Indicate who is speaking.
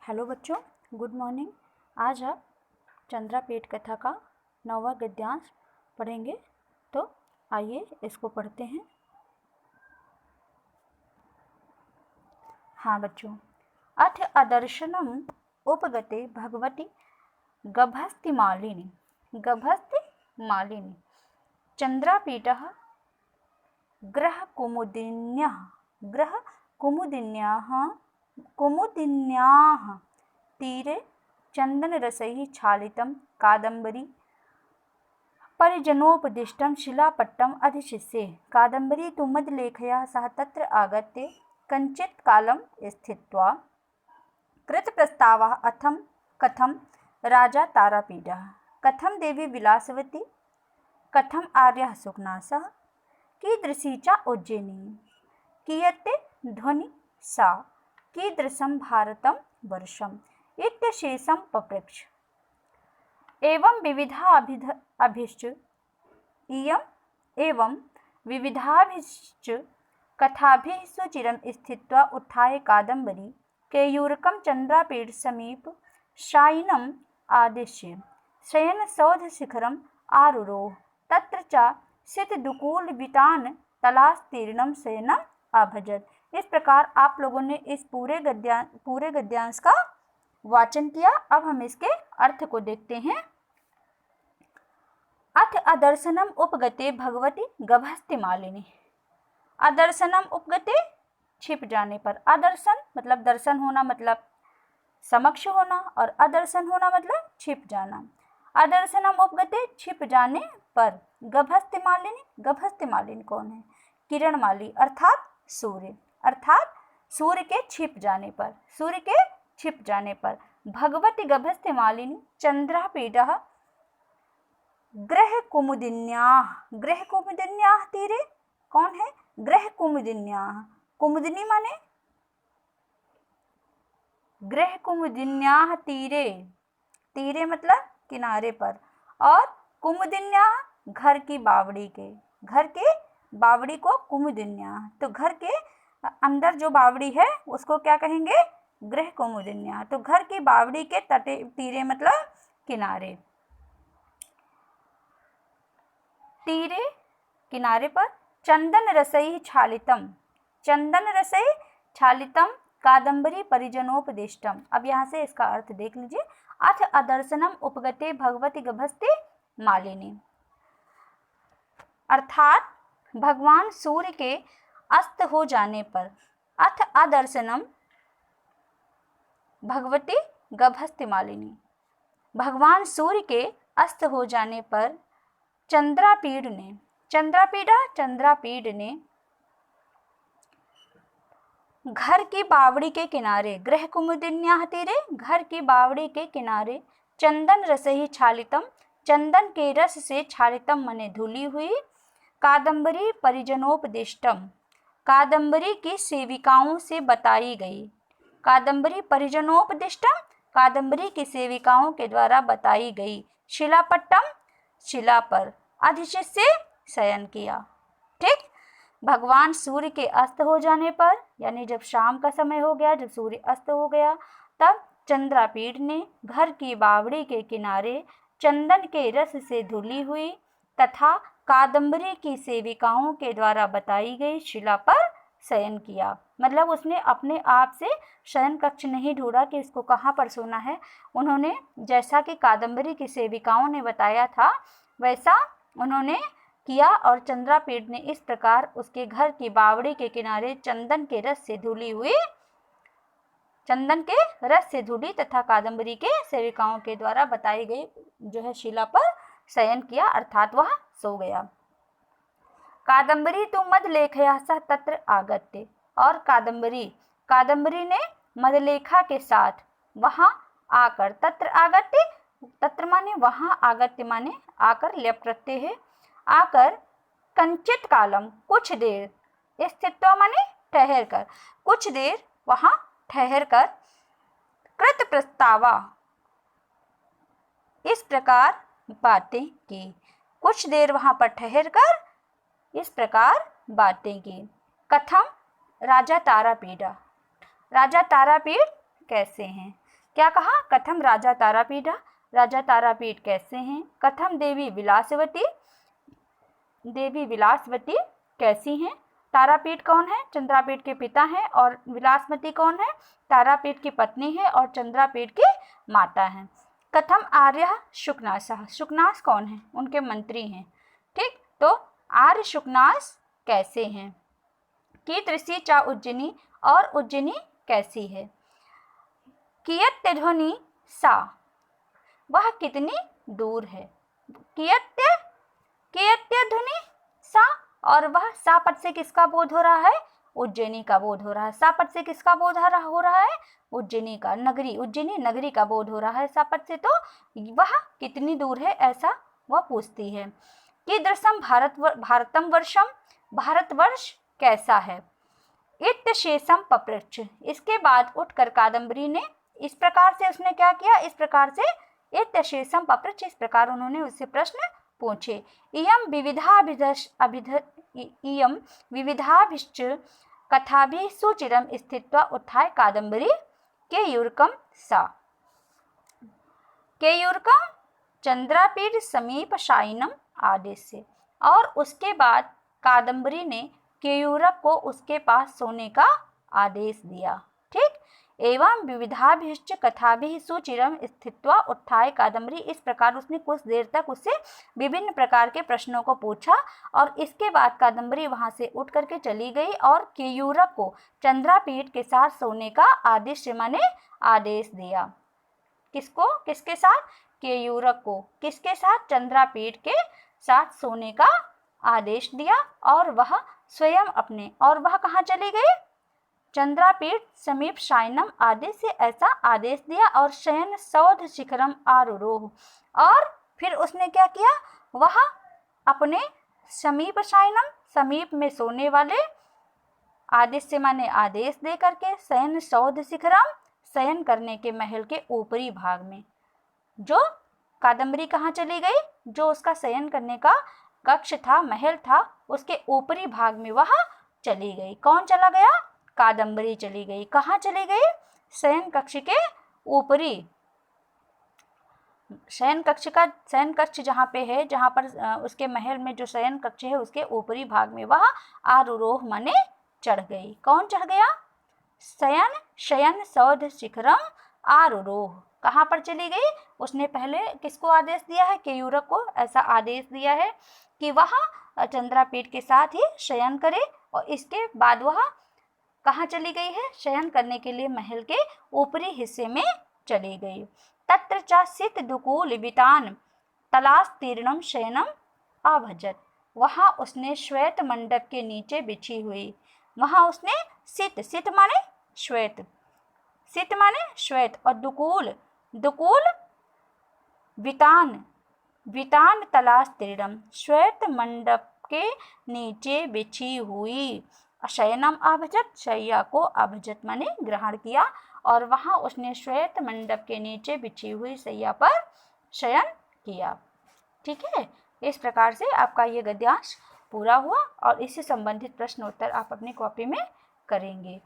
Speaker 1: Hello बच्चों, good morning. आज आप चंद्रापेट कथा का 9वां गद्यांश पढ़ेंगे, तो आइए इसको पढ़ते हैं। हाँ बच्चों, अथ अदर्शनम उपगते भगवती गभस्तिमालिनी चंद्रापीठः कुमुदिन्याः तीरे चन्दनरसैः क्षालितं कादम्बरी परिजनोपदिष्टं शिलापट्टम् अधिशिष्ये। कादम्बरी तु मदलेखया सह तत्र आगत्य कञ्चित् कालं स्थित्वा कृतप्रस्तावः कथं राजा तारापीडः, कथं देवी विलासवती, कथम् आर्यः सुखनासः, कीदृशी च उज्जयिनी, कीयते ध्वनि सा, कीदृशं भारतं वर्षम् इत्यशेषं पपृच्छ। एवं विविधाभिश्च कथाभिः सुचिरं स्थित्वा उत्थाय कादम्बरी केयूरकं चन्द्रापीठ समीप शायिनम् आदिश्य शयनसौधशिखरम् आरुरोह। तत्र च शीतदुकूलवितान तलास्तीर्णं शयनम् अभजत। इस प्रकार आप लोगों ने इस पूरे गद्यांश का वाचन किया। अब हम इसके अर्थ को देखते हैं। अथ अदर्शनम उपगते भगवती गभस्तिमालिनी। अदर्शनम उपगते छिप जाने पर। अदर्शन मतलब दर्शन होना, मतलब समक्ष होना, और अदर्शन होना मतलब छिप जाना। अदर्शनम उपगते छिप जाने पर। गभस्तिमालिनी कौन है? किरणमाली अर्थात सूर्य, अर्थात सूर्य के छिप जाने पर। भगवती गभस्तिमालिनी चंद्रापीडः ग्रहकुमुदिन्याः तीरे। कौन है? ग्रहकुमुदिन्याः। कुमुदिनी माने ग्रहकुमुदिन्याः तीरे मतलब किनारे पर, और कुमुदिन्याः घर की बावड़ी को कुमुदिन्याः। तो घर के अंदर जो बावड़ी है उसको क्या कहेंगे? गृह कुमुदिन्याः। तो घर की बावड़ी के तीरे मतलब किनारे। किनारे पर चंदन रसैः क्षालितम कादम्बरी परिजनोपदिष्टम। अब यहाँ से इसका अर्थ देख लीजिए। अथ अदर्शनम उपगते भगवती गभस्तिमालिनी, अर्थात भगवान सूर्य के अस्त हो जाने पर। अथ अदर्शनम भगवती गभस्तिमालिनी, भगवान सूर्य के अस्त हो जाने पर चंद्रापीड ने घर की बावड़ी के किनारे, गृह कुमुदिन्याः तीरे, घर की बावड़ी के किनारे, चंदन रसैः क्षालितम, चंदन के रस से क्षालितम मने धुली हुई, कादम्बरी परिजनोपदिष्टम, कादम्बरी की सेविकाओं से बताई गई। कादम्बरी परिजनोपदिष्टम, कादम्बरी की सेविकाओं के द्वारा बताई गई। शिलापट्टम, शिला पर, अधिशिष्य शयन किया। ठीक। भगवान सूर्य के अस्त हो जाने पर, यानी जब शाम का समय हो गया, जब सूर्य अस्त हो गया, तब चंद्रापीठ ने घर की बावड़ी के किनारे चंदन के रस से धुली हुई तथा कादम्बरी की सेविकाओं के द्वारा बताई गई शिला पर शयन किया। मतलब उसने अपने आप से शयन कक्ष नहीं ढूंढा कि इसको कहाँ पर सोना है। उन्होंने जैसा कि कादम्बरी की सेविकाओं ने बताया था वैसा उन्होंने किया, और चंद्रापीठ ने इस प्रकार उसके घर की बावड़ी के किनारे चंदन के रस से धुली तथा कादम्बरी के सेविकाओं के द्वारा बताई गई जो है शिला पर शयन किया, अर्थात वह सो गया। कादम्बरी तु मदलेखया सह तत्र आगत्य, और कादम्बरी ने मदलेखा के साथ वहां आकर, तत्र माने वहां, आगत्य माने आकर, लेप प्रत्यय है, आकर कंचित कालम कुछ देर, स्थित्वा माने ठहर कर, कुछ देर वहां ठहर कर, कृत प्रस्तावा इस प्रकार बातें की। कुछ देर वहां पर ठहर कर इस प्रकार बातें की। कथम राजा तारापीड कैसे हैं? क्या कहा? कथम राजा तारापीठ, राजा तारापीठ कैसे हैं? कथम देवी विलासवती कैसी हैं? तारापीठ कौन है? चंद्रापीठ के पिता हैं। और विलासवती कौन है? तारापीठ की पत्नी है और चंद्रापीठ की माता है। कथम आर्य शुकनासः, शुकनास कौन है? उनके मंत्री हैं। ठीक, तो आर्य शुकनास कैसे हैं? कीदृशी चा उज्जयिनी, और उज्जयिनी कैसी है? कियत्यध्वनि सा, वह कितनी दूर है? कियत्यध्वनि सा, और वह सा पद से किसका बोध हो रहा है? उज्जयिनी का बोध हो रहा है। सा पद से किसका बोध हो रहा है? उज्जयिनी का, नगरी, उज्जयिनी नगरी का बोध हो रहा है सा पद से। तो वह कितनी दूर है ऐसा वह पूछती है। कीदृशम भारतम वर्षम, भारतवर्ष कैसा है? इत्यशेषम पपृच्छ, इसके बाद उठकर कादम्बरी ने इस प्रकार से, उसने क्या किया? इस प्रकार से इत्यशेषम पपृच्छ, इस प्रकार उन्होंने उससे प्रश्न पूछे। इयं विविधाभिश्च कथाभिः सुचिरं स्थित्वा उत्थाय कादम्बरी केयूरकं सा, केयूरकं चंद्रापीठ समीप शायिनम आदेश, और उसके बाद कादम्बरी ने केयूरक को उसके पास सोने का आदेश दिया। ठीक, एवं विविधाभिश्च कथाभिः सुचिरं स्थित्वा उत्थाय कादम्बरी, इस प्रकार उसने कुछ देर तक उससे विभिन्न प्रकार के प्रश्नों को पूछा और इसके बाद कादम्बरी वहां से उठ करके चली गई और केयूरक को चंद्रापीठ के साथ सोने का आदेश माने आदेश दिया। किसको? किसके साथ? केयूरक को। किसके साथ? चंद्रापीठ के साथ सोने का आदेश दिया और वह स्वयं अपने, और वह कहाँ चली गई? चंद्रापीठ समीप शायनम आदेश से ऐसा आदेश दिया और शयन सौध शिखरम आरोह, और फिर उसने क्या किया? वह अपने समीप शायनम, समीप में सोने वाले, आदेश से माने आदेश दे करके, शयन सौध शिखरम, शयन करने के महल के ऊपरी भाग में। जो कादम्बरी कहाँ चली गई? जो उसका शयन करने का कक्ष था, महल था, उसके ऊपरी भाग में वह चली गई। कौन चला गया? कादम्बरी चली गई। कहाँ चली गई? शयन कक्ष के ऊपरी, शयन कक्ष जहाँ पे है, जहाँ पर उसके महल में जो शयन कक्ष है उसके ऊपरी भाग में वह आरोह माने चढ़ गई। कौन चढ़ गया? शयन सौध शिखरम आरोह। कहाँ पर चली गई? उसने पहले किसको आदेश दिया है? केयूरक को ऐसा आदेश दिया है कि वह चंद्रापीठ के साथ ही शयन करे, और इसके बाद वह कहाँ चली गई है? शयन करने के लिए महल के ऊपरी हिस्से में चली गई। तत्र च सित दुकूल वितान तलास्तीर्णम शयनम अभजत, वहाँ उसने श्वेत मंडप के नीचे बिछी हुई, वहाँ उसने सित माने श्वेत, सित माने श्वेत, और दुकूल वितान तलास्तीर्णम, श्वेत मंडप के नीचे बिछी हुई, शयनम अभजत, शैया को अभजत माने ग्रहण किया, और वहाँ उसने श्वेत मंडप के नीचे बिछी हुई शैया पर शयन किया। ठीक है, इस प्रकार से आपका ये गद्यांश पूरा हुआ और इससे संबंधित प्रश्न उत्तर आप अपनी कॉपी में करेंगे।